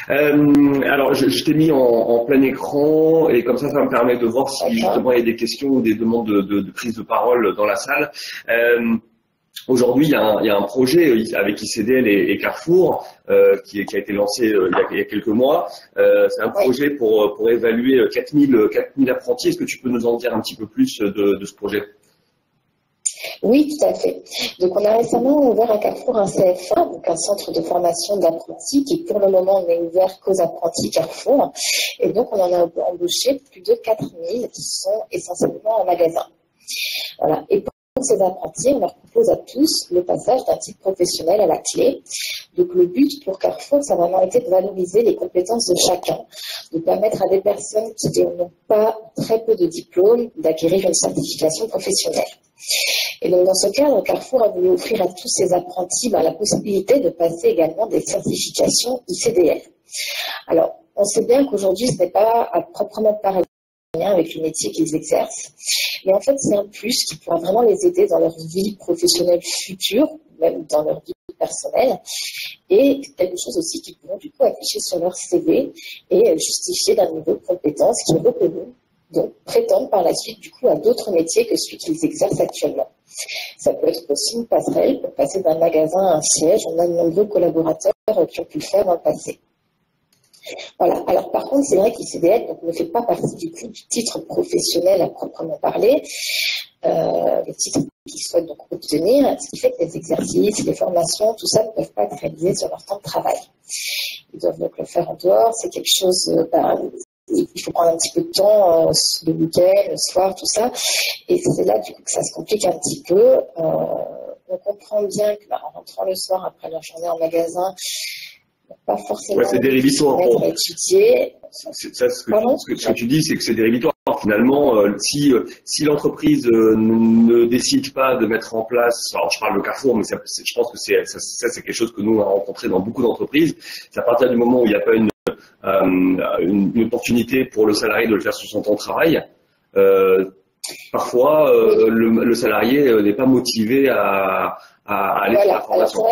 Alors, je t'ai mis en plein écran et comme ça me permet de voir si justement il y a des questions ou des demandes de prise de parole dans la salle. Aujourd'hui, il y a un projet avec ICDL et Carrefour qui a été lancé il y a quelques mois. C'est un projet pour évaluer 4000 apprentis. Est-ce que tu peux nous en dire un petit peu plus de ce projet? Oui, tout à fait. Donc, on a récemment ouvert à Carrefour un CFA, donc un centre de formation d'apprentis, qui pour le moment n'est ouvert qu'aux apprentis Carrefour. Et donc, on en a embauché plus de 4000 qui sont essentiellement en magasin. Voilà. Et pour ces apprentis, on leur propose à tous le passage d'un titre professionnel à la clé. Donc, le but pour Carrefour, ça a vraiment été de valoriser les compétences de chacun, de permettre à des personnes qui n'ont pas très peu de diplômes d'acquérir une certification professionnelle. Et donc, dans ce cadre, Carrefour a voulu offrir à tous ces apprentis la possibilité de passer également des certifications ICDL. Alors, on sait bien qu'aujourd'hui, ce n'est pas à proprement parler avec le métier qu'ils exercent, mais en fait, c'est un plus qui pourra vraiment les aider dans leur vie professionnelle future, même dans leur vie personnelle, et quelque chose aussi qu'ils pourront du coup afficher sur leur CV et justifier d'un niveau de compétence qui est reconnu, donc prétendre par la suite du coup à d'autres métiers que celui qu'ils exercent actuellement. Ça peut être aussi une passerelle pour passer d'un magasin à un siège. On a de nombreux collaborateurs qui ont pu le faire dans le passé. Voilà. Alors par contre, c'est vrai qu'ICDL ne fait pas partie du coup du titre professionnel à proprement parler. Les titres qu'ils souhaitent donc obtenir, ce qui fait que les exercices, les formations, tout ça ne peuvent pas être réalisés sur leur temps de travail. Ils doivent donc le faire en dehors. C'est quelque chose, il faut prendre un petit peu de temps, le week-end, le soir, tout ça. Et c'est là du coup que ça se complique un petit peu. On comprend bien que en rentrant le soir après leur journée en magasin, pas forcément c'est dérivatoire. À étudier. Ce que tu dis, c'est que c'est dérivatoire. Finalement, si l'entreprise ne décide pas de mettre en place, alors je parle de Carrefour, mais je pense que c'est quelque chose que nous on a rencontré dans beaucoup d'entreprises. C'est à partir du moment où il n'y a pas une opportunité pour le salarié de le faire sur son temps de travail. Parfois, le salarié n'est pas motivé à aller faire la formation.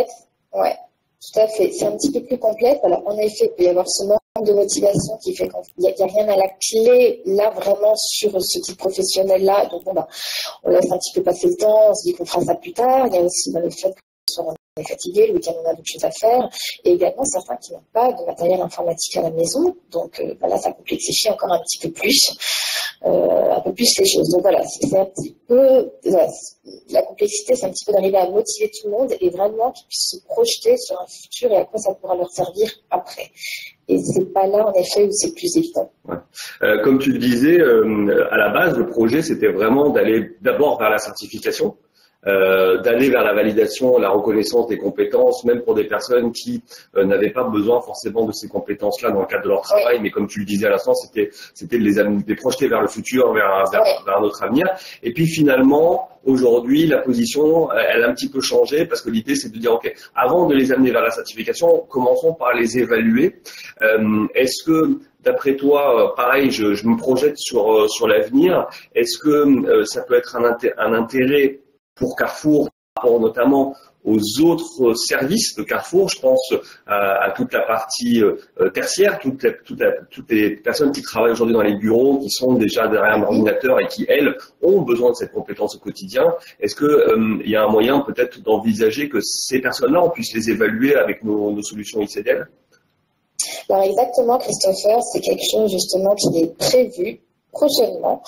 Ouais. Tout à fait. C'est un petit peu plus complexe. Alors, en effet, il peut y avoir ce manque de motivation qui fait qu'il n'y a rien à la clé, là, vraiment, sur ce type professionnel-là. Donc, on laisse un petit peu passer le temps, on se dit qu'on fera ça plus tard. Il y a aussi le fait que on est fatigué, le week-end, on a d'autres choses à faire. Et également, certains qui n'ont pas de matériel informatique à la maison. Donc, ça complexifie encore un petit peu plus les choses. Donc voilà, c'est un petit peu, la complexité, c'est un petit peu d'arriver à motiver tout le monde et vraiment qu'ils puissent se projeter sur un futur et à quoi ça pourra leur servir après. Et c'est pas là, en effet, où c'est le plus évident. Ouais. Comme tu le disais, à la base, le projet, c'était vraiment d'aller d'abord vers la certification. D'aller vers la validation, la reconnaissance des compétences, même pour des personnes qui n'avaient pas besoin forcément de ces compétences-là dans le cadre de leur travail, mais comme tu le disais à l'instant, c'était de les projeter vers le futur, vers un autre avenir. Et puis finalement, aujourd'hui, la position, elle a un petit peu changé parce que l'idée, c'est de dire, ok, avant de les amener vers la certification, commençons par les évaluer. Est-ce que d'après toi, pareil, je me projette sur l'avenir, est-ce que ça peut être un intérêt pour Carrefour, par rapport notamment aux autres services de Carrefour, je pense à toute la partie tertiaire, toutes les personnes qui travaillent aujourd'hui dans les bureaux, qui sont déjà derrière un ordinateur et qui, elles, ont besoin de cette compétence au quotidien. Est-ce qu'il y a un moyen peut-être d'envisager que ces personnes-là, on puisse les évaluer avec nos solutions ICDL? Alors exactement, Christopher, c'est quelque chose justement qui est prévu prochainement.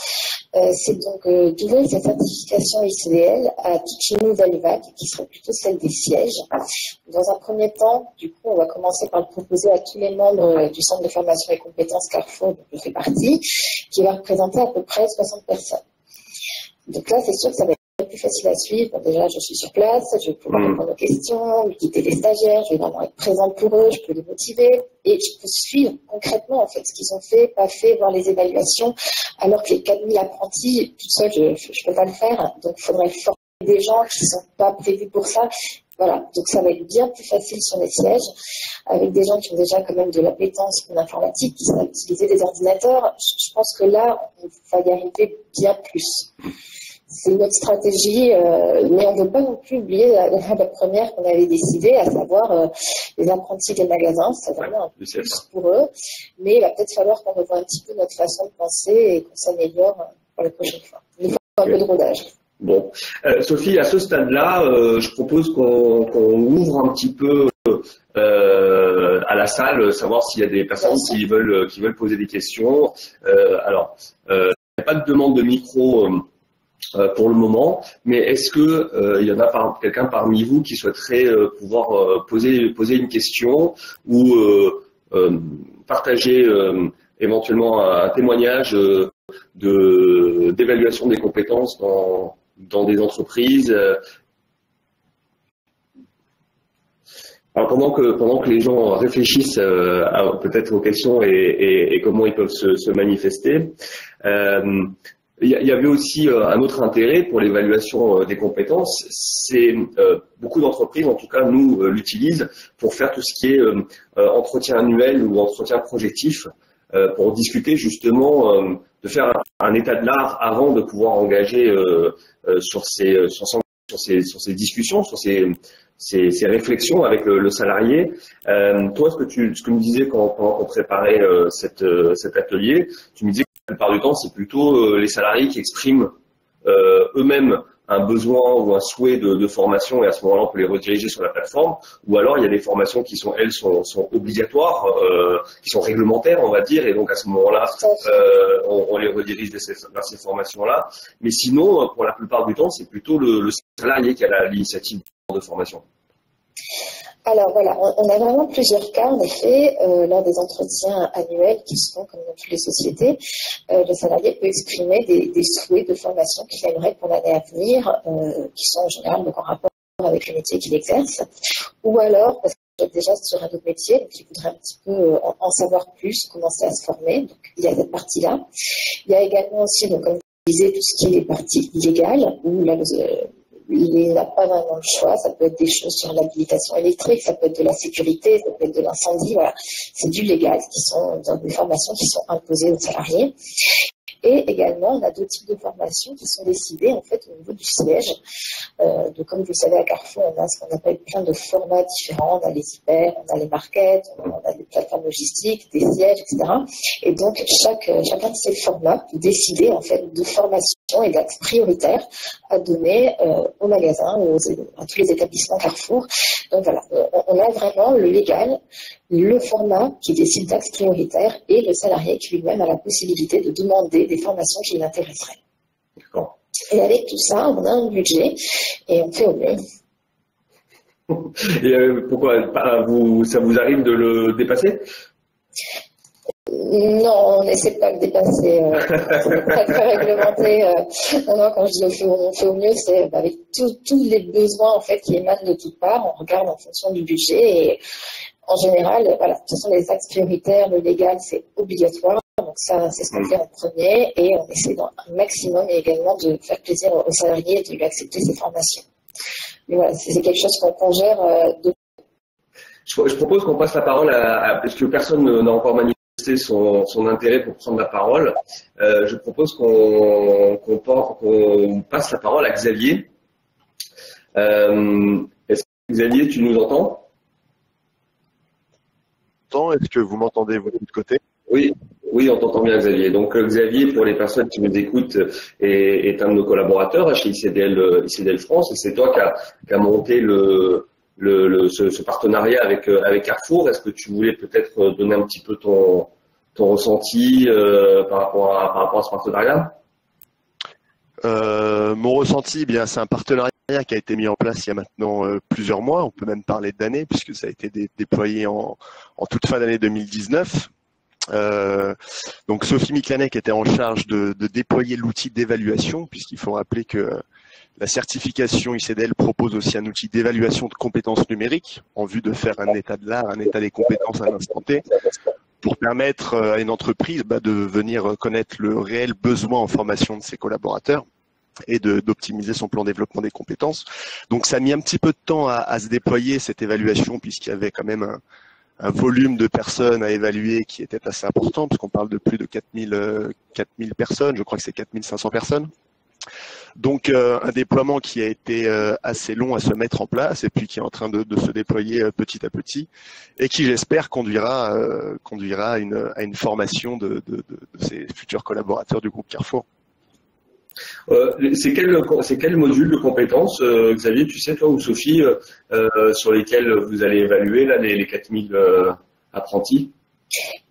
C'est donc d'ouvrir cette certification ICDL à toute une nouvelle vague qui serait plutôt celle des sièges. Dans un premier temps, du coup, on va commencer par le proposer à tous les membres du centre de formation et compétences Carrefour, dont je fais partie, qui va représenter à peu près 60 personnes. Donc là, c'est sûr que ça va être plus facile à suivre. Bon, déjà, je suis sur place, je vais pouvoir répondre aux questions, guider les stagiaires, je vais vraiment être présente pour eux, je peux les motiver et je peux suivre concrètement en fait ce qu'ils ont fait, pas fait, voir les évaluations, alors que les 4000 apprentis, toute seule, je ne peux pas le faire. Donc, il faudrait former des gens qui ne sont pas prévus pour ça. Voilà, donc ça va être bien plus facile sur les sièges, avec des gens qui ont déjà quand même de l'appétence pour l'informatique, qui savent utiliser des ordinateurs. Je pense que là, on va y arriver bien plus. c'est une autre stratégie, mais on ne veut pas non plus oublier la première qu'on avait décidée, à savoir les apprentis des magasins. C'est vraiment un plus pour eux, mais il va peut-être falloir qu'on revoie un petit peu notre façon de penser et qu'on s'améliore pour la prochaine fois. Il faut un peu de rodage. Bon, Sophie, à ce stade-là, je propose qu'on ouvre un petit peu à la salle, savoir s'il y a des personnes qui veulent poser des questions. Alors, il n'y a pas de demande de micro pour le moment, mais est-ce que il y en a quelqu'un parmi vous qui souhaiterait pouvoir poser une question ou partager éventuellement un témoignage d'évaluation des compétences dans des entreprises. Alors pendant que les gens réfléchissent peut-être aux questions et comment ils peuvent se manifester, il y avait aussi un autre intérêt pour l'évaluation des compétences. C'est beaucoup d'entreprises, en tout cas nous, l'utilisent pour faire tout ce qui est entretien annuel ou entretien projectif, pour discuter justement de faire un état de l'art avant de pouvoir engager sur ces discussions, sur ces réflexions avec le salarié. Toi, ce que tu me disais quand on préparait cet atelier, tu me disais que la plupart du temps, c'est plutôt les salariés qui expriment eux-mêmes un besoin ou un souhait de formation, et à ce moment-là, on peut les rediriger sur la plateforme. Ou alors, il y a des formations qui sont obligatoires, qui sont réglementaires, on va dire, et donc à ce moment-là, on les redirige vers ces formations-là. Mais sinon, pour la plupart du temps, c'est plutôt le salarié qui a l'initiative de formation. Alors voilà, on a vraiment plusieurs cas, en effet, lors des entretiens annuels qui se font comme dans toutes les sociétés. Le salarié peut exprimer des souhaits de formation qu'il aimerait pour l'année à venir, qui sont en général donc en rapport avec le métier qu'il exerce, ou alors parce qu'il est déjà sur un autre métier, donc il voudrait un petit peu en savoir plus, commencer à se former. Donc il y a cette partie-là. Il y a également aussi, donc, comme je disais, tout ce qui est les parties illégales, où là, il n'a pas vraiment le choix. Ça peut être des choses sur l'habilitation électrique, ça peut être de la sécurité, ça peut être de l'incendie. Voilà, c'est du légal, qui sont dans des formations qui sont imposées aux salariés. Et également, on a deux types de formations qui sont décidées en fait au niveau du siège. Donc, comme vous le savez, à Carrefour, on a ce qu'on appelle plein de formats différents. On a les hyper, on a les markets, on a des plateformes logistiques, des sièges, etc. Et donc, chacun de ces formats peut décider en fait de formation et d'axes prioritaires à donner aux magasins, à tous les établissements Carrefour. Donc voilà, on a vraiment le légal, le format qui décide d'axes prioritaires et le salarié qui lui-même a la possibilité de demander des formations qui l'intéresseraient. D'accord. Et avec tout ça, on a un budget et on fait au mieux. Et pourquoi ça vous arrive de le dépasser? Non, on n'essaie pas de dépasser. C'est pas très réglementé. Non, quand je dis on fait au mieux, c'est avec tous les besoins en fait qui émanent de toutes parts. On regarde en fonction du budget et en général, voilà, ce sont les axes prioritaires. Le légal, c'est obligatoire. Donc ça, c'est ce qu'on fait en premier et on essaie dans un maximum et également de faire plaisir aux salariés et de lui accepter ces formations. Mais voilà, c'est quelque chose qu'on gère de. Je propose qu'on passe la parole parce que personne n'a encore manifesté son intérêt pour prendre la parole. Je propose qu'on passe la parole à Xavier. Est-ce que Xavier, tu nous entends? Est-ce que vous m'entendez vous de l'autre côté? Oui, on t'entend bien, Xavier. Donc Xavier, pour les personnes qui nous écoutent, est un de nos collaborateurs chez ICDL France, et c'est toi qui a monté ce partenariat avec Carrefour. Est-ce que tu voulais peut-être donner un petit peu ton ressenti par rapport à ce partenariat? Mon ressenti, eh bien, c'est un partenariat qui a été mis en place il y a maintenant plusieurs mois. On peut même parler d'années puisque ça a été déployé en toute fin d'année 2019. Donc Sophie Miklanek était en charge de déployer l'outil d'évaluation, puisqu'il faut rappeler que la certification ICDL propose aussi un outil d'évaluation de compétences numériques en vue de faire un état de l'art, un état des compétences à l'instant T, pour permettre à une entreprise de venir connaître le réel besoin en formation de ses collaborateurs et d'optimiser son plan de développement des compétences. Donc ça a mis un petit peu de temps à se déployer cette évaluation, puisqu'il y avait quand même un volume de personnes à évaluer qui était assez important, puisqu'on parle de plus de 4000 personnes, je crois que c'est 4500 personnes. Donc un déploiement qui a été assez long à se mettre en place et puis qui est en train de se déployer petit à petit et qui j'espère conduira à une formation de ces futurs collaborateurs du groupe Carrefour. C'est quel module de compétences, Xavier, tu sais, toi ou Sophie, sur lesquels vous allez évaluer là, les 4000 apprentis?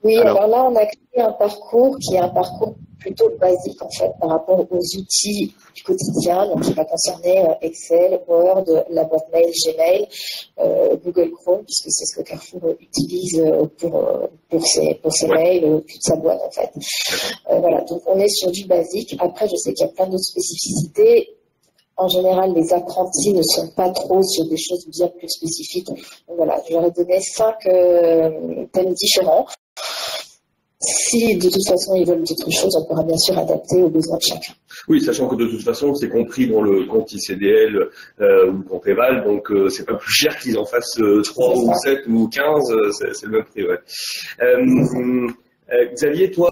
Oui, alors là, on a créé un parcours qui est un parcours plutôt basique en fait par rapport aux outils du quotidien, donc qui va concerner Excel, Word, la boîte mail, Gmail, Google Chrome, puisque c'est ce que Carrefour utilise pour ses mails, toute sa boîte en fait. Voilà, donc on est sur du basique. Après, je sais qu'il y a plein d'autres spécificités. En général, les apprentis ne sont pas trop sur des choses bien plus spécifiques. Donc voilà, je leur ai donné 5 thèmes différents. Si de toute façon ils veulent d'autres choses, on pourra bien sûr adapter aux besoins de chacun. Oui, sachant que de toute façon, c'est compris dans le compte ICDL ou le compte Eval, donc c'est pas plus cher qu'ils en fassent 3 ou 7 ou 15, c'est le même prix. Ouais. Xavier, toi,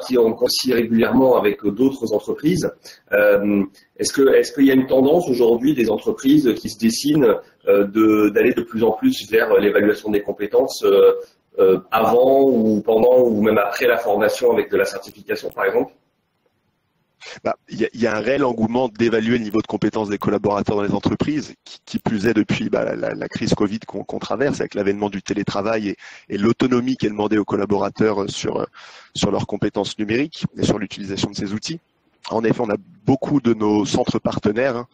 qui en aussi régulièrement avec d'autres entreprises, est-ce qu'il y a une tendance aujourd'hui des entreprises qui se dessinent d'aller de plus en plus vers l'évaluation des compétences avant ou pendant ou même après la formation avec de la certification, par exemple? Il y a un réel engouement d'évaluer le niveau de compétence des collaborateurs dans les entreprises, qui plus est depuis la crise Covid qu'on traverse avec l'avènement du télétravail et l'autonomie qui est demandée aux collaborateurs sur leurs compétences numériques et sur l'utilisation de ces outils. En effet, on a beaucoup de nos centres partenaires,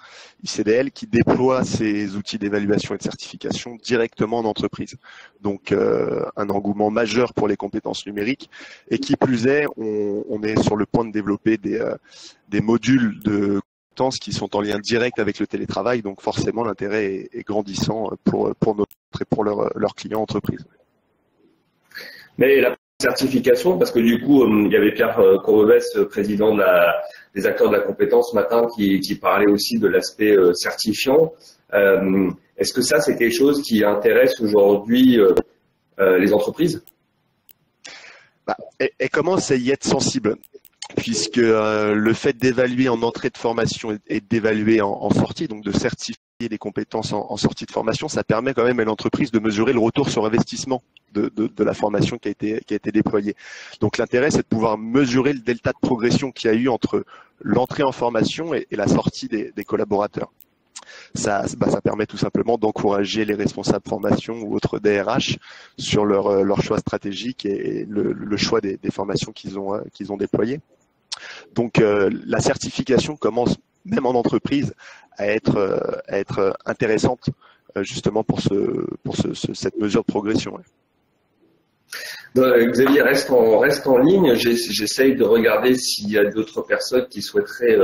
ICDL, qui déploient ces outils d'évaluation et de certification directement en entreprise. Donc, un engouement majeur pour les compétences numériques. Et qui plus est, on est sur le point de développer des modules de compétences qui sont en lien direct avec le télétravail. Donc, forcément, l'intérêt est grandissant pour notre et pour leurs clients entreprises. Mais la certification, parce que du coup, il y avait Pierre Correvès, président des acteurs de la compétence ce matin, qui parlait aussi de l'aspect certifiant. Est-ce que ça, c'est quelque chose qui intéresse aujourd'hui les entreprises? Elle commence à y être sensible, puisque le fait d'évaluer en entrée de formation et d'évaluer en sortie, donc de certifier les compétences en sortie de formation, ça permet quand même à l'entreprise de mesurer le retour sur investissement de la formation qui a été déployée. Donc l'intérêt, c'est de pouvoir mesurer le delta de progression qu'il y a eu entre l'entrée en formation et la sortie des collaborateurs. Ça permet tout simplement d'encourager les responsables formation ou autres DRH sur leur choix stratégique et le choix des formations qu'ils ont déployées. Donc la certification commence même en entreprise à être intéressante justement pour cette mesure de progression. Ouais. Xavier, reste en ligne. J'essaye de regarder s'il y a d'autres personnes qui souhaiteraient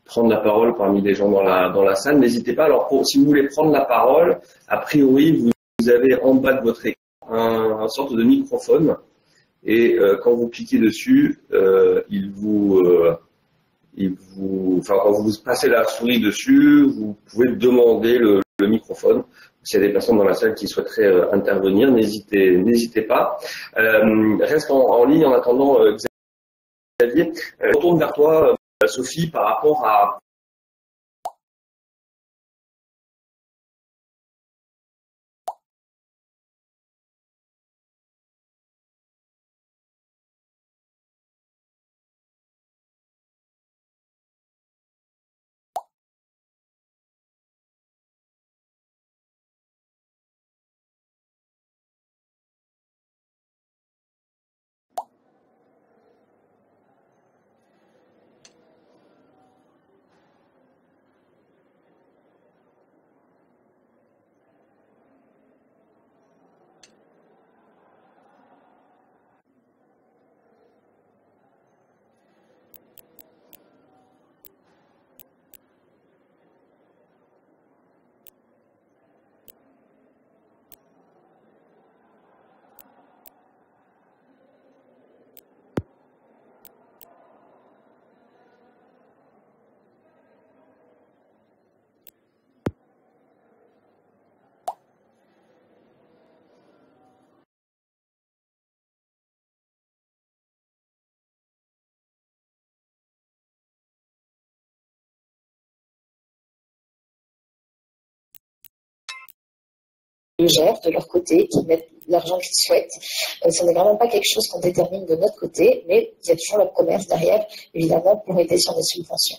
prendre la parole parmi les gens dans la salle. N'hésitez pas. Alors, si vous voulez prendre la parole, a priori, vous avez en bas de votre écran un sorte de microphone. Et quand vous cliquez dessus, quand vous passez la souris dessus, vous pouvez demander le microphone. S'il y a des personnes dans la salle qui souhaiteraient intervenir, n'hésitez pas. Reste en ligne en attendant, Xavier. Je retourne vers toi, Sophie, par rapport à le gèrent de leur côté, qui mettent l'argent qu'ils souhaitent. Ce n'est vraiment pas quelque chose qu'on détermine de notre côté, mais il y a toujours le commerce derrière, évidemment, pour aider sur des subventions.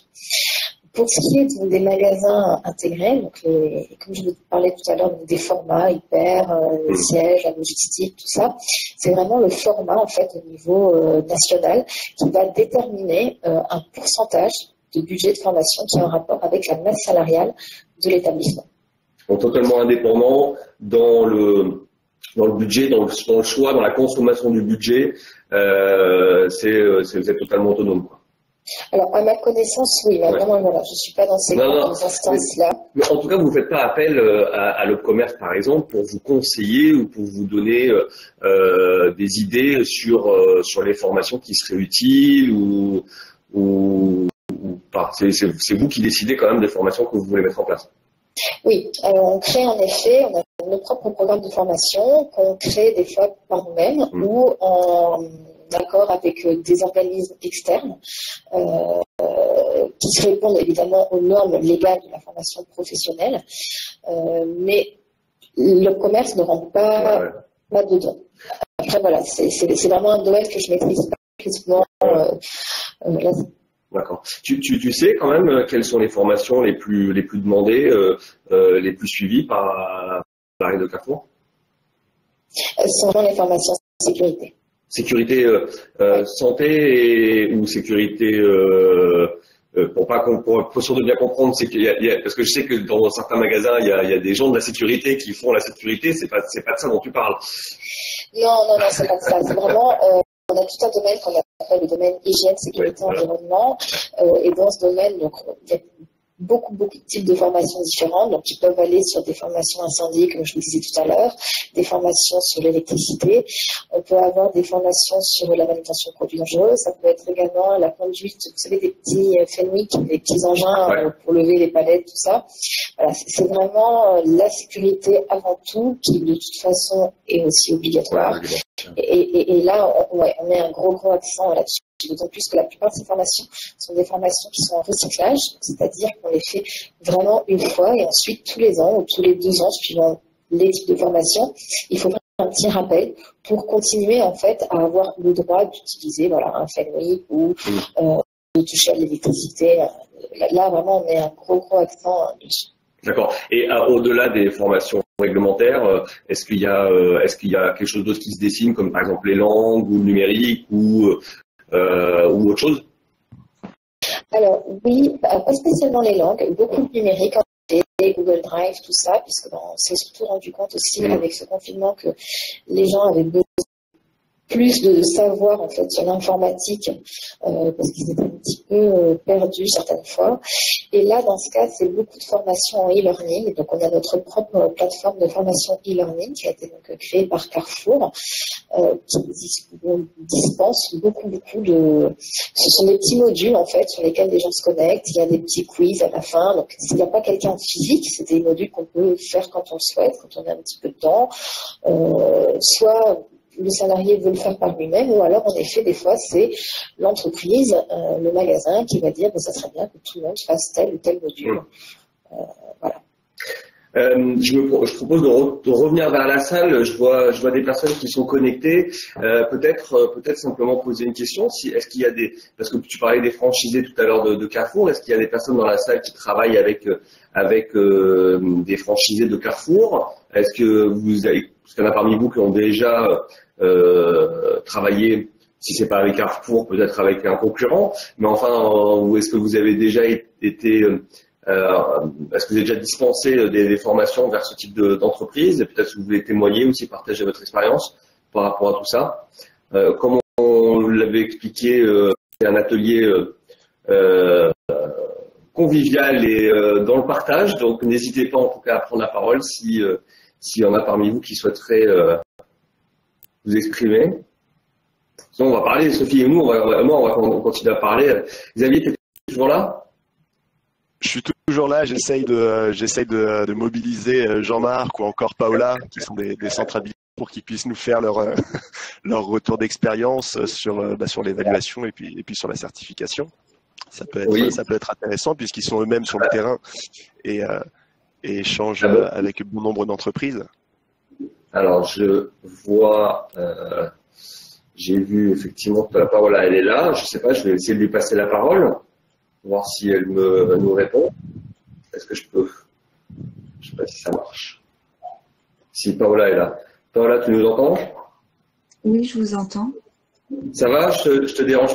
Pour ce qui est des magasins intégrés, donc comme je vous parlais tout à l'heure, des formats hyper, les sièges, la logistique, tout ça, c'est vraiment le format en fait au niveau national qui va déterminer un pourcentage de budget de formation qui est en rapport avec la masse salariale de l'établissement. Donc totalement indépendant dans le budget, dans le choix, dans la consommation du budget, vous êtes totalement autonome, quoi. Alors, à ma connaissance, oui, maintenant, voilà, je ne suis pas dans ces instances-là. Mais en tout cas, vous ne faites pas appel à l'Opcommerce, par exemple, pour vous conseiller ou pour vous donner des idées sur les formations qui seraient utiles ou pas. C'est vous qui décidez quand même des formations que vous voulez mettre en place. Oui, on crée en effet, on a nos propres programmes de formation qu'on crée des fois par nous-mêmes ou en accord avec des organismes externes qui se répondent évidemment aux normes légales de la formation professionnelle, mais le commerce ne rentre pas dedans. Après voilà, c'est vraiment un domaine que je maîtrise pas précisément. D'accord. Tu sais quand même quelles sont les formations les plus demandées, les plus suivies par l'arrêt de Carrefour? Ce sont vraiment les formations sécurité. Sécurité santé ou sécurité pour sûr de bien comprendre, c'est qu'il y a parce que je sais que dans certains magasins il y a des gens de la sécurité qui font la sécurité, c'est pas de ça dont tu parles. Non, c'est pas de ça. C'est vraiment on a tout un domaine qu'on appelle le domaine hygiène, sécurité, environnement, et dans ce domaine, donc il y a beaucoup de types de formations différentes, donc qui peuvent aller sur des formations incendie, comme je vous disais tout à l'heure, des formations sur l'électricité, on peut avoir des formations sur la manutention de produits dangereux, ça peut être également la conduite, vous savez, des petits Fenwick, des petits engins pour lever les palettes, tout ça. Voilà, c'est vraiment la sécurité avant tout, qui de toute façon est aussi obligatoire. Et là, on met un gros accent là-dessus. D'autant plus que la plupart de ces formations sont des formations qui sont en recyclage, c'est-à-dire qu'on les fait vraiment une fois et ensuite tous les ans ou tous les 2 ans, suivant les types de formations, il faut faire un petit rappel pour continuer en fait à avoir le droit d'utiliser un Fenwick ou de toucher à l'électricité. Là, vraiment, on met un gros accent dessus. D'accord. Et au-delà des formations réglementaires, est-ce qu'il y a quelque chose d'autre qui se dessine, comme par exemple les langues ou le numérique ou autre chose? Alors oui, pas spécialement les langues, beaucoup de numérique, Google Drive, tout ça, puisque on s'est surtout rendu compte aussi avec ce confinement que les gens avaient besoin plus de savoir en fait sur l'informatique parce qu'ils étaient un petit peu perdus certaines fois. Et là, dans ce cas, c'est beaucoup de formations en e-learning. Donc, on a notre propre plateforme de formation e-learning qui a été donc créée par Carrefour, qui dispense beaucoup de. Ce sont des petits modules en fait sur lesquels les gens se connectent. Il y a des petits quiz à la fin. Donc, s'il n'y a pas quelqu'un en physique, c'est des modules qu'on peut faire quand on le souhaite, quand on a un petit peu de temps, soit le salarié veut le faire par lui-même, ou alors, en effet, des fois, c'est l'entreprise, le magasin, qui va dire ça serait bien que tout le monde fasse tel ou tel module. Voilà. Je propose de revenir vers la salle. Je vois des personnes qui sont connectées. Peut-être simplement poser une question. Est-ce qu'il y a parce que tu parlais des franchisés tout à l'heure de Carrefour, est-ce qu'il y a des personnes dans la salle qui travaillent avec des franchisés de Carrefour? Est-ce qu'il y en a parmi vous qui ont déjà travaillé, si c'est pas avec Carrefour, peut-être avec un concurrent, mais enfin, ou est-ce que vous avez déjà été est-ce que vous avez déjà dispensé des formations vers ce type d'entreprise? Et peut-être que vous voulez témoigner aussi, partager votre expérience par rapport à tout ça. Comme on l'avait expliqué, c'est un atelier convivial et dans le partage, donc n'hésitez pas en tout cas à prendre la parole s'il y en a parmi vous qui souhaiteraient vous exprimer. Sinon, on va parler, Sophie et nous, on va continuer à parler. Xavier, tu es toujours là? Je suis toujours là, j'essaye de mobiliser Jean-Marc ou encore Paola, qui sont des centres habilités, pour qu'ils puissent nous faire leur retour d'expérience sur l'évaluation et puis sur la certification. Ça peut être intéressant puisqu'ils sont eux-mêmes sur le terrain et échangent avec bon nombre d'entreprises. Alors, je vois, j'ai vu effectivement que la parole, elle est là. Je sais pas, je vais essayer de lui passer la parole, voir si elle nous répond. Est-ce que je peux? Je sais pas si ça marche. Si Paola est là. Paola, tu nous entends? Oui, je vous entends. Ça va? Je te dérange?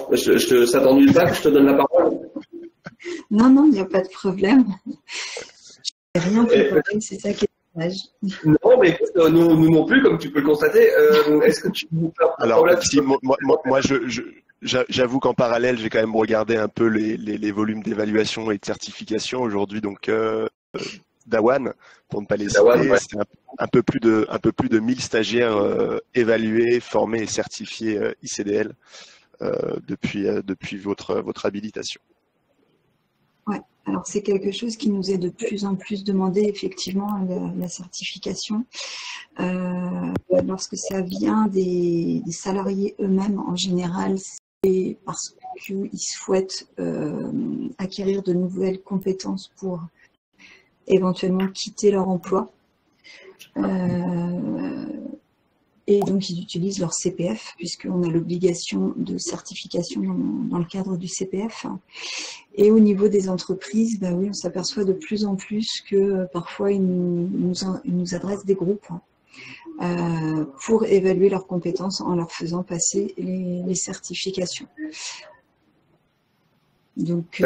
Ça t'ennuie pas que je te donne la parole? Non, non, il n'y a pas de problème. Je n'ai rien préparé, c'est ça qui est dommage. Non, mais écoute, nous non plus, comme tu peux le constater. Est-ce que tu peux faire Alors, moi, j'avoue qu'en parallèle, j'ai quand même regardé un peu les volumes d'évaluation et de certification aujourd'hui. Donc, Dawan, pour ne pas les citer, ouais. c'est un peu plus de 1000 stagiaires évalués, formés et certifiés ICDL depuis votre habilitation. Ouais. Alors c'est quelque chose qui nous est de plus en plus demandé, effectivement, la certification. Lorsque ça vient des salariés eux-mêmes, en général, c'est parce qu'ils souhaitent acquérir de nouvelles compétences pour éventuellement quitter leur emploi. Et donc, ils utilisent leur CPF, puisqu'on a l'obligation de certification dans le cadre du CPF. Et au niveau des entreprises, bah oui, on s'aperçoit de plus en plus que parfois, ils nous adressent des groupes pour évaluer leurs compétences en leur faisant passer les certifications. Donc,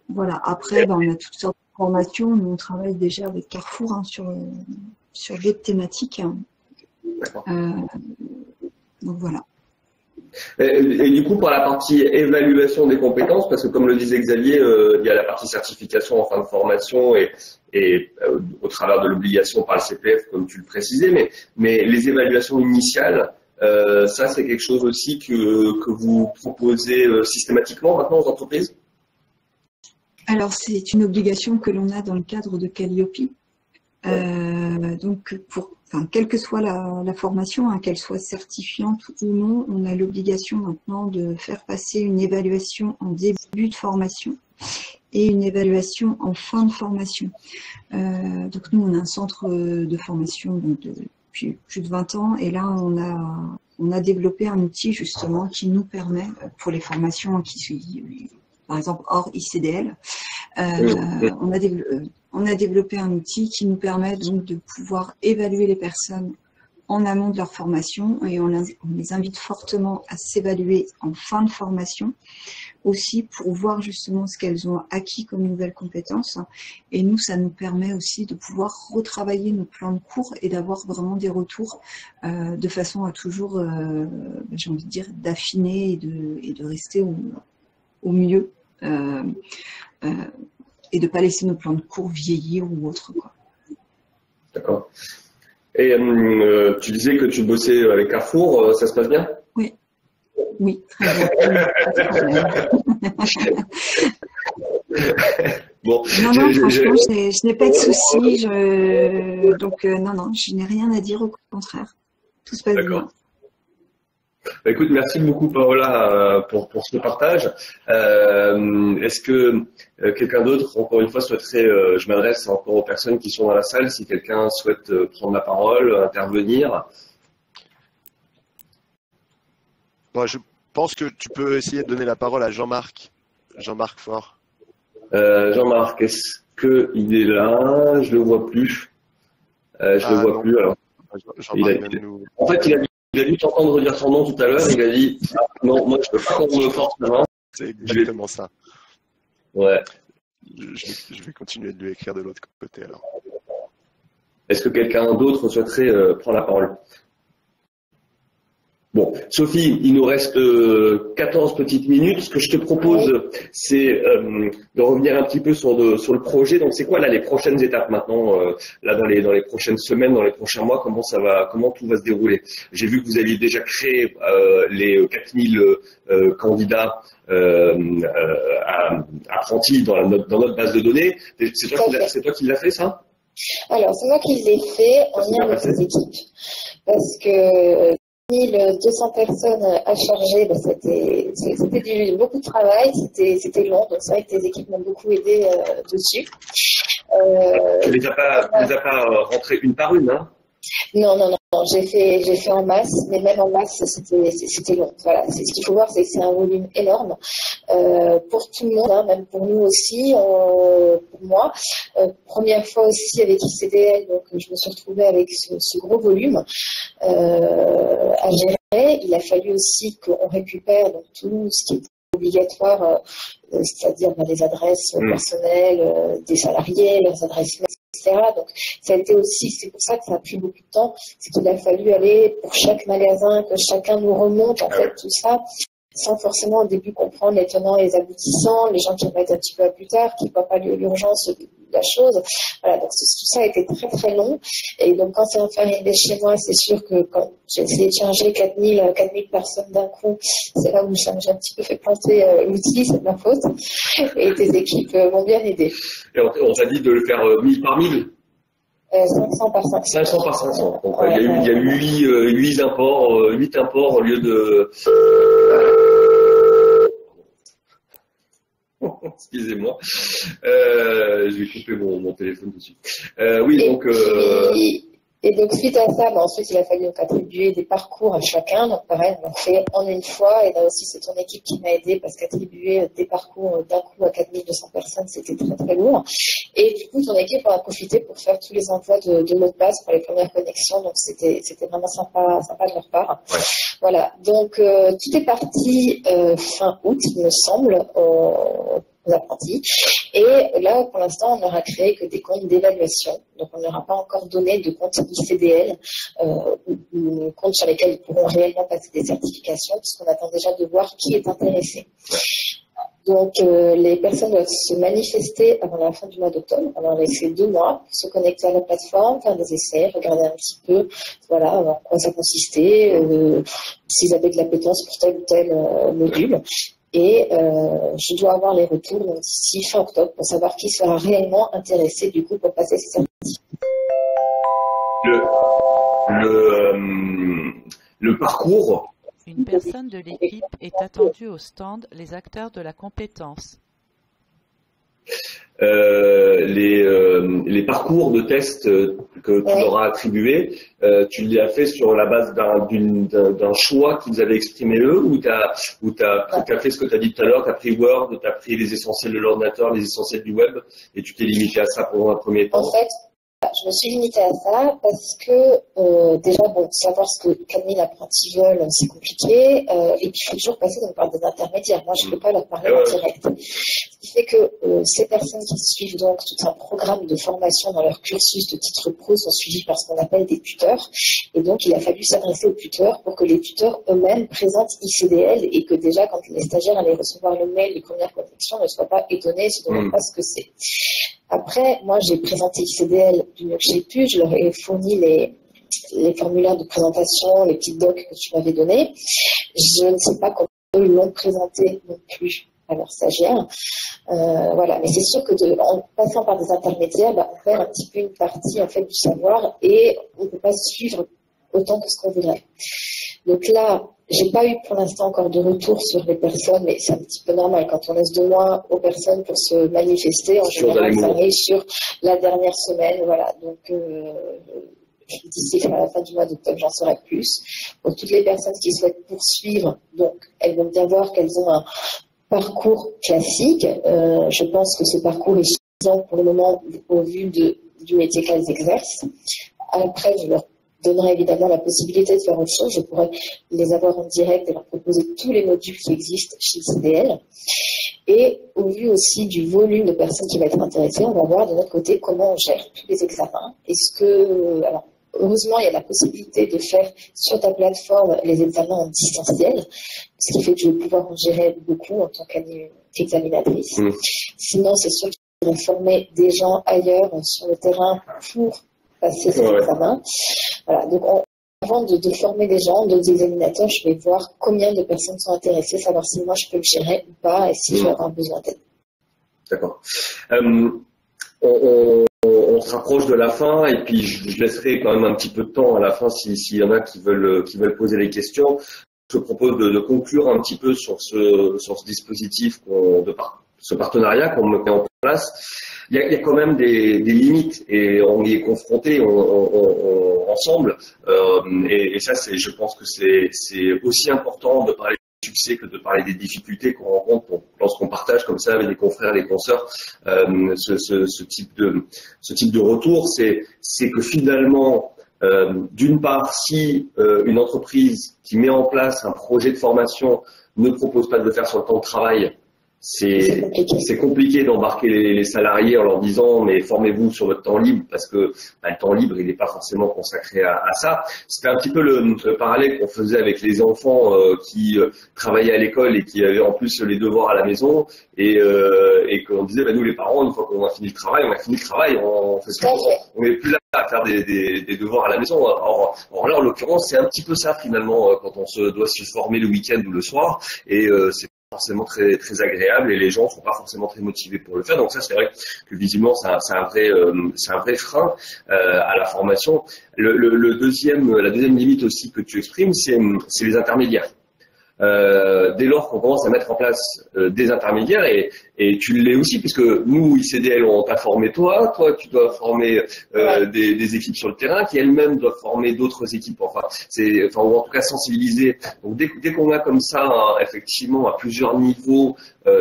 voilà. Après, bah, on a toutes sortes de formations. Nous, on travaille déjà avec Carrefour sur d'autres thématiques. Donc voilà. Et du coup, pour la partie évaluation des compétences, parce que comme le disait Xavier, il y a la partie certification en fin de formation et au travers de l'obligation par le CPF, comme tu le précisais, mais les évaluations initiales, ça c'est quelque chose aussi que vous proposez systématiquement maintenant aux entreprises? Alors c'est une obligation que l'on a dans le cadre de Calliope. Donc, quelle que soit la formation, qu'elle soit certifiante ou non, on a l'obligation maintenant de faire passer une évaluation en début de formation et une évaluation en fin de formation. Donc, nous, on a un centre de formation depuis plus de 20 ans et là, on a développé un outil justement qui nous permet, pour les formations par exemple hors ICDL, on a développé un outil qui nous permet donc de pouvoir évaluer les personnes en amont de leur formation et on les invite fortement à s'évaluer en fin de formation aussi pour voir justement ce qu'elles ont acquis comme nouvelles compétences. Et nous, ça nous permet aussi de pouvoir retravailler nos plans de cours et d'avoir vraiment des retours de façon à toujours, j'ai envie de dire, d'affiner et de rester au mieux. Et de ne pas laisser nos plans de cours vieillir ou autre, quoi. D'accord. Et tu disais que tu bossais avec Carrefour, ça se passe bien? Oui. Oui, très bien. Bon, non, franchement, je n'ai pas de soucis. Donc, non, je n'ai rien à dire, au contraire. Tout se passe bien. Bah, écoute, merci beaucoup Paola pour ce partage. Est-ce que quelqu'un d'autre, encore une fois, souhaiterait, je m'adresse encore aux personnes qui sont dans la salle, si quelqu'un souhaite prendre la parole, intervenir. Bon, je pense que tu peux essayer de donner la parole à Jean-Marc Faure. Jean-Marc, est-ce qu'il est là? Je le vois plus. Je le vois plus. Alors, en fait, il a dû t'entendre redire son nom tout à l'heure. Il a dit non, moi je peux pas qu'on me force maintenant. C'est exactement ça. Ouais. Je vais continuer de lui écrire de l'autre côté alors. Est-ce que quelqu'un d'autre souhaiterait prendre la parole? Bon, Sophie, il nous reste 14 petites minutes. Ce que je te propose, c'est de revenir un petit peu sur le projet. Donc, c'est quoi là les prochaines étapes maintenant, là dans les prochaines semaines, dans les prochains mois, comment tout va se dérouler? J'ai vu que vous aviez déjà créé les 4000 candidats apprentis dans notre base de données. C'est toi qui l'as fait ça? Alors, c'est moi qui l'ai fait en lien avec les équipes, parce que 1200 personnes à charger, c'était beaucoup de travail, c'était long, donc c'est vrai que tes équipes m'ont beaucoup aidé dessus. Tu les as pas rentrées une par une, hein? Non, non, non, j'ai fait en masse, mais même en masse, c'était long. Voilà, c'est ce qu'il faut voir, c'est que c'est un volume énorme pour tout le monde, hein, même pour nous aussi, pour moi. Première fois aussi avec ICDL, donc je me suis retrouvée avec ce gros volume à gérer. Il a fallu aussi qu'on récupère donc, tout ce qui est obligatoire, c'est-à-dire les adresses personnelles des salariés, leurs adresses mail, etc. Donc, ça a été aussi, c'est pour ça que ça a pris beaucoup de temps, c'est qu'il a fallu aller pour chaque magasin, que chacun nous remonte en fait tout ça, sans forcément au début comprendre les tenants et les aboutissants, les gens qui vont être un petit peu plus tard, qui ne voient pas l'urgence de la chose. Voilà, donc tout ça a été très très long. Et donc quand c'est enfin arrivé chez moi, c'est sûr que quand j'ai essayé de changer 4000 personnes d'un coup, c'est là où j'ai un petit peu fait planter l'outil, c'est de ma faute. Et tes équipes m'ont bien aidé. Et on t'a dit de le faire 1000 par 1000 500 par 500. 500 par 500. Donc, il y a eu 8 imports au lieu de... Excusez-moi. Je vais couper mon téléphone dessus. Oui, donc... Et donc, suite à ça, ensuite, il a fallu donc attribuer des parcours à chacun. Donc, pareil, on l'a fait en une fois. Et là aussi, c'est ton équipe qui m'a aidé parce qu'attribuer des parcours d'un coup à 4200 personnes, c'était très, très lourd. Et du coup, ton équipe en a profité pour faire tous les envois de mots de passe pour les premières connexions. Donc, c'était vraiment sympa de leur part. Ouais. Voilà. Donc, tout est parti fin août, il me semble, aux apprentis. Et là, pour l'instant, on n'aura créé que des comptes d'évaluation. Donc, on n'aura pas encore donné de compte ICDL ou comptes sur lesquels ils pourront réellement passer des certifications, puisqu'on attend déjà de voir qui est intéressé. Donc, les personnes doivent se manifester avant la fin du mois d'octobre. On leur a laissé 2 mois pour se connecter à la plateforme, faire des essais, regarder un petit peu, voilà, en quoi ça consistait, s'ils avaient de l'appétence pour tel ou tel module. Et je dois avoir les retours d'ici fin octobre pour savoir qui sera réellement intéressé du coup pour passer ces certificats. Le parcours. Une personne de l'équipe est attendue au stand, les acteurs de la compétence. Les parcours de tests que tu leur as attribués, tu les as fait sur la base d'un choix qu'ils avaient exprimé eux, ou t'as fait ce que tu as dit tout à l'heure, tu as pris Word, tu as pris les essentiels de l'ordinateur, les essentiels du web, et tu t'es limité à ça pour un premier temps? En fait, je me suis limitée à ça parce que déjà, savoir ce que 4000 apprentis veulent, c'est compliqué. Et puis, il faut toujours passer par des intermédiaires. Moi, je ne peux pas leur parler en direct. Ce qui fait que ces personnes qui suivent donc tout un programme de formation dans leur cursus de titre pro sont suivies par ce qu'on appelle des tuteurs. Et donc, il a fallu s'adresser aux tuteurs pour que les tuteurs eux-mêmes présentent ICDL et que déjà, quand les stagiaires allaient recevoir le mail de première connexion, ne soient pas étonnés et se demandent pas ce que c'est. Après, moi, j'ai présenté ICDL du mieux que j'ai pu. Je leur ai fourni les formulaires de présentation, les petits docs que tu m'avais donnés. Je ne sais pas comment eux l'ont présenté non plus à leurs stagiaires. Voilà. Mais c'est sûr que en passant par des intermédiaires, on perd un petit peu une partie en fait du savoir et on ne peut pas suivre autant que ce qu'on voudrait. Donc là, j'ai pas eu pour l'instant encore de retour sur les personnes, mais c'est un petit peu normal. Quand on laisse 2 mois aux personnes pour se manifester, en général, ça arrive sur la dernière semaine. Voilà. Donc, d'ici à la fin du mois d'octobre, j'en saurai plus. Pour toutes les personnes qui souhaitent poursuivre, donc, elles vont bien voir qu'elles ont un parcours classique. Je pense que ce parcours est suffisant pour le moment au vu du métier qu'elles exercent. Après, je leur donnerait évidemment la possibilité de faire autre chose. Je pourrais les avoir en direct et leur proposer tous les modules qui existent chez ICDL. Et au vu aussi du volume de personnes qui va être intéressées, on va voir de notre côté comment on gère tous les examens. Alors, heureusement, il y a la possibilité de faire sur ta plateforme les examens en distanciel, ce qui fait que je vais pouvoir en gérer beaucoup en tant qu'examinatrice. Sinon, c'est sûr qu'il faudrait former des gens ailleurs sur le terrain pour passer ces examens. Voilà, donc avant de former des gens, d'autres examinateurs, je vais voir combien de personnes sont intéressées, savoir si moi je peux le gérer ou pas et si je vais avoir besoin d'aide. D'accord. On se rapproche de la fin et puis je laisserai quand même un petit peu de temps à la fin s'il y en a qui veulent poser des questions. Je te propose de conclure un petit peu sur ce dispositif ce partenariat qu'on met en place, il y a quand même des limites et on y est confronté ensemble. Et ça, je pense que c'est aussi important de parler du succès que de parler des difficultés qu'on rencontre lorsqu'on partage comme ça avec les confrères et les consoeurs ce type de retour. C'est que finalement, d'une part, si une entreprise qui met en place un projet de formation ne propose pas de le faire sur le temps de travail, c'est compliqué d'embarquer les salariés en leur disant mais formez-vous sur votre temps libre parce que le temps libre il n'est pas forcément consacré à ça. C'était un petit peu le parallèle qu'on faisait avec les enfants qui travaillaient à l'école et qui avaient en plus les devoirs à la maison et qu'on disait nous les parents une fois qu'on a fini le travail on n'est plus là à faire des devoirs à la maison. Or là en l'occurrence c'est un petit peu ça finalement quand on doit se former le week-end ou le soir et c'est forcément très très agréable et les gens sont pas forcément très motivés pour le faire. Donc ça c'est vrai que visiblement c'est un vrai frein à la formation. La deuxième limite aussi que tu exprimes c'est les intermédiaires. Dès lors qu'on commence à mettre en place des intermédiaires et tu l'es aussi puisque nous ICDL on t'a formé toi tu dois former des équipes sur le terrain qui elles-mêmes doivent former d'autres équipes ou en tout cas sensibiliser. Donc dès qu'on a comme ça effectivement à plusieurs niveaux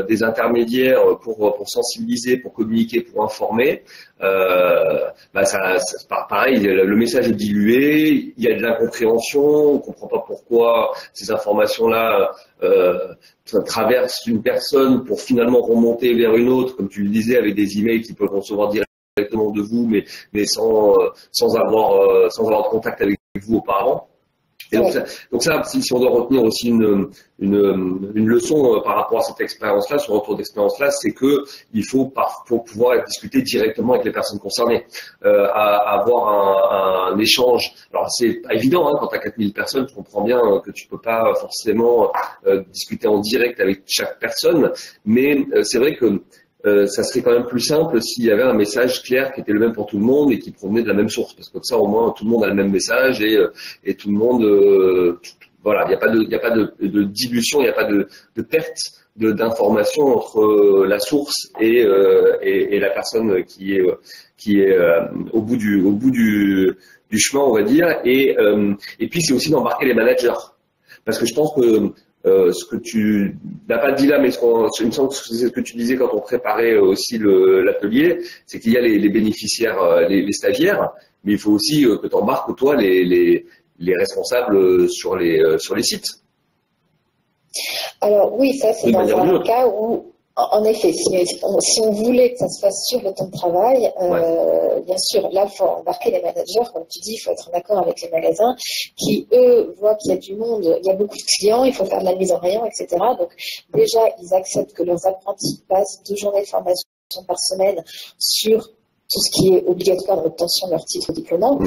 des intermédiaires pour sensibiliser, pour communiquer, pour informer, pareil, le message est dilué, il y a de l'incompréhension, on comprend pas pourquoi ces informations-là traversent une personne pour finalement remonter vers une autre, comme tu le disais, avec des emails qui peuvent recevoir directement de vous, mais sans avoir de contact avec vous auparavant. Et donc ça, si on doit retenir aussi une leçon par rapport à cette expérience-là, ce retour d'expérience-là, c'est que il faut pouvoir discuter directement avec les personnes concernées, avoir un échange. Alors c'est pas évident quand t'as 4000 personnes, je comprends bien que tu peux pas forcément discuter en direct avec chaque personne, mais c'est vrai que ça serait quand même plus simple s'il y avait un message clair qui était le même pour tout le monde et qui provenait de la même source, parce que comme ça au moins tout le monde a le même message et tout le monde voilà, il n'y a pas de dilution, il n'y a pas de perte d'information entre la source et la personne qui est au bout du chemin, on va dire, et puis c'est aussi d'embarquer les managers, parce que je pense que ce que tu n'as pas dit là, mais il me semble que c'est ce que tu disais quand on préparait aussi l'atelier, c'est qu'il y a les bénéficiaires, les stagiaires, mais il faut aussi que tu embarques toi les responsables sur les sites. Alors oui, ça c'est dans un cas où, en effet, si on voulait que ça se fasse sur le temps de travail, bien sûr, là, il faut embarquer les managers, comme tu dis, il faut être en accord avec les magasins, qui, eux, voient qu'il y a du monde, il y a beaucoup de clients, il faut faire de la mise en rayon, etc. Donc, déjà, ils acceptent que leurs apprentis passent 2 journées de formation par semaine sur tout ce qui est obligatoire dans l'obtention de leur titre diplômant.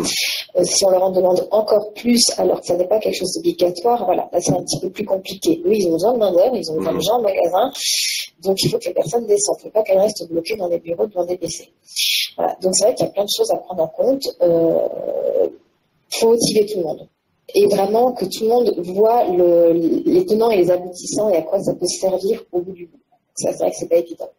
Si on leur en demande encore plus alors que ça n'est pas quelque chose d'obligatoire, voilà, là c'est un petit peu plus compliqué. Eux, ils ont besoin de main-d'œuvre, ils ont besoin de gens en magasin, donc il faut que les personnes descendent, il ne faut pas qu'elles restent bloquées dans les bureaux devant des PC. Voilà. Donc c'est vrai qu'il y a plein de choses à prendre en compte. Faut motiver tout le monde. Et vraiment que tout le monde voit les tenants et les aboutissants et à quoi ça peut servir au bout du bout. Ça, c'est vrai que c'est pas évident.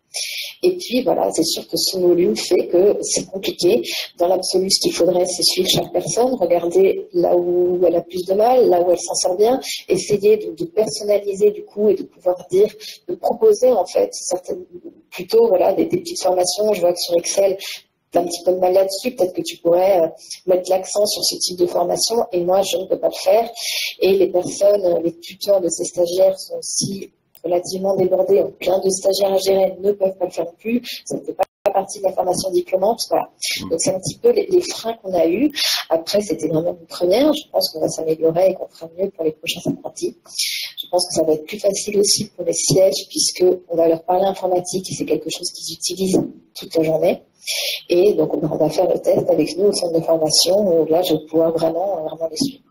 Et puis, voilà, c'est sûr que ce volume fait que c'est compliqué. Dans l'absolu, ce qu'il faudrait, c'est suivre chaque personne, regarder là où elle a plus de mal, là où elle s'en sort bien, essayer de personnaliser du coup et de pouvoir dire, de proposer en fait plutôt voilà, des petites formations. Je vois que sur Excel, tu as un petit peu de mal là-dessus. Peut-être que tu pourrais mettre l'accent sur ce type de formation et moi, je ne peux pas le faire. Et les personnes, les tuteurs de ces stagiaires sont aussi relativement débordés, ont plein de stagiaires à gérer, ne peuvent pas le faire non plus, ça ne fait pas partie de la formation diplômante, voilà. Donc c'est un petit peu les freins qu'on a eus. Après, c'était vraiment une première, je pense qu'on va s'améliorer et qu'on fera mieux pour les prochains apprentis. Je pense que ça va être plus facile aussi pour les sièges, puisque on va leur parler informatique et c'est quelque chose qu'ils utilisent toute la journée. Et donc on va faire le test avec nous au centre de formation, où là je vais pouvoir vraiment les suivre.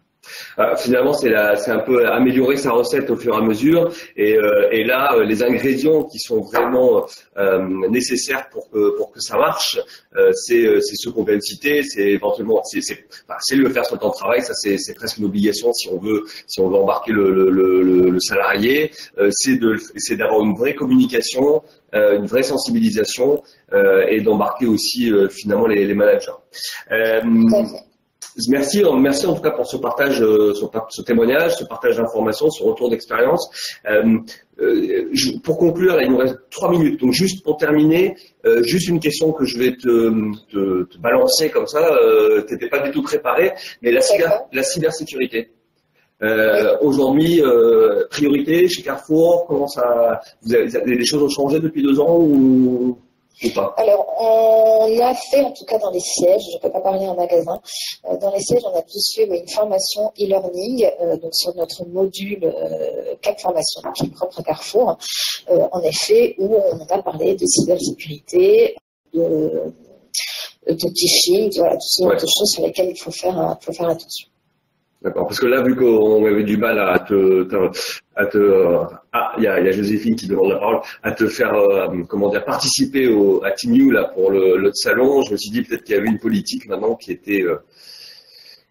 Finalement, c'est un peu améliorer sa recette au fur et à mesure, et là, les ingrédients qui sont vraiment nécessaires pour que ça marche, c'est ceux qu'on vient de citer. C'est éventuellement, c'est le faire sur le temps de travail. Ça, c'est presque une obligation si on veut embarquer le salarié. C'est d'avoir une vraie communication une vraie sensibilisation et d'embarquer aussi finalement les managers. Merci en tout cas pour ce partage, ce témoignage, ce partage d'informations, ce retour d'expérience. Pour conclure, là, il nous reste 3 minutes. Donc juste pour terminer, juste une question que je vais te balancer comme ça. T'étais pas du tout préparé, mais la cybersécurité. Aujourd'hui, priorité chez Carrefour. Comment ça des choses ont changé depuis 2 ans ou pas? Alors, on a fait, en tout cas dans les sièges, je ne peux pas parler en magasin, dans les sièges, on a pu suivre une formation e-learning, donc sur notre module CAC Formation, qui est propre à Carrefour, en effet, où on a parlé de cybersécurité, de phishing, voilà, tout ce genre de choses sur lesquelles il faut faire attention. D'accord, parce que là, vu qu'on avait du mal il y a Joséphine qui demande la parole, à te faire, participer à Team You, là, pour l'autre salon, je me suis dit peut-être qu'il y avait une politique maintenant qui était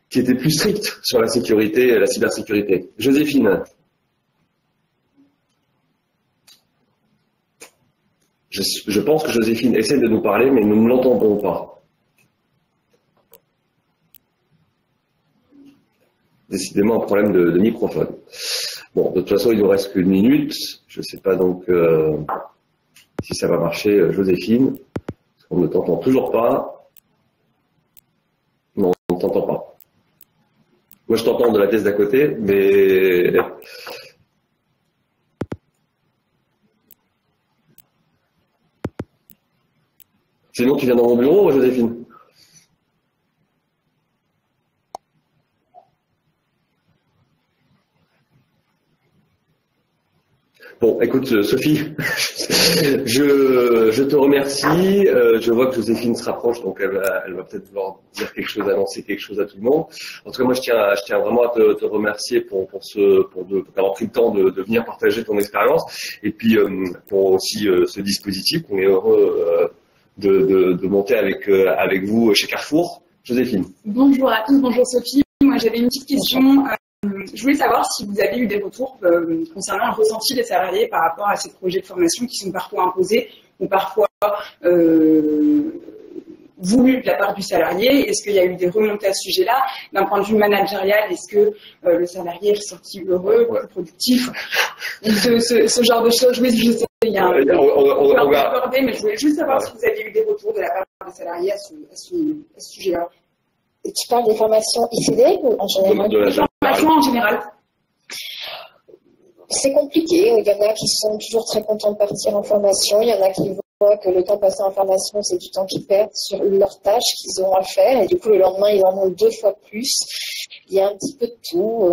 plus stricte sur la sécurité, la cybersécurité. Joséphine. Je pense que Joséphine essaie de nous parler, mais nous ne l'entendons pas. Décidément un problème de microphone. Bon, de toute façon, il nous reste qu'une minute. Je ne sais pas donc si ça va marcher, Joséphine. On ne t'entend toujours pas. Non, on ne t'entend pas. Moi, je t'entends de la pièce d'à côté, mais... Sinon, tu viens dans mon bureau, Joséphine? Bon, écoute, Sophie, je te remercie. Je vois que Joséphine se rapproche, donc elle va peut-être vouloir dire quelque chose, annoncer quelque chose à tout le monde. En tout cas, moi, je tiens vraiment à te remercier pour avoir pris le temps de venir partager ton expérience, et puis pour aussi ce dispositif qu'on est heureux de monter avec vous chez Carrefour. Joséphine. Bonjour à tous, bonjour Sophie. Moi, j'avais une petite question. Je voulais savoir si vous avez eu des retours concernant le ressenti des salariés par rapport à ces projets de formation qui sont parfois imposés ou parfois voulus de la part du salarié. Est-ce qu'il y a eu des remontées à ce sujet-là? D'un point de vue managérial, est-ce que le salarié est ressorti heureux, productif? Ce genre de choses. Oui, je sais, il y a on va aborder, mais je voulais juste savoir si vous avez eu des retours de la part des salariés à ce sujet-là. Et tu parles des formations ICD ou en général? Des formations en général. C'est compliqué. Il y en a qui sont toujours très contents de partir en formation. Il y en a qui voient que le temps passé en formation, c'est du temps qu'ils perdent sur leurs tâches qu'ils ont à faire. Et du coup, le lendemain, ils en ont 2 fois plus. Il y a un petit peu de tout.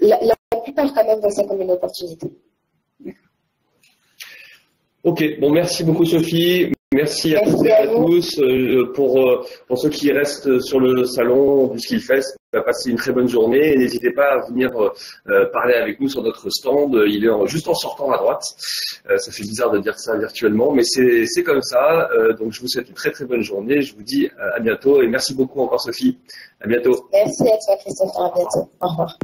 La plupart, quand même, voient ça comme une opportunité. Ok. Bon, merci beaucoup, Sophie. Merci à toutes et à tous. Pour ceux qui restent sur le salon du Skillfest, passez une très bonne journée et n'hésitez pas à venir parler avec nous sur notre stand. Il est juste en sortant à droite. Ça fait bizarre de dire ça virtuellement, mais c'est comme ça. Donc je vous souhaite une très très bonne journée. Je vous dis à bientôt et merci beaucoup encore Sophie. À bientôt. Merci à toi Christophe. À bientôt. Au revoir.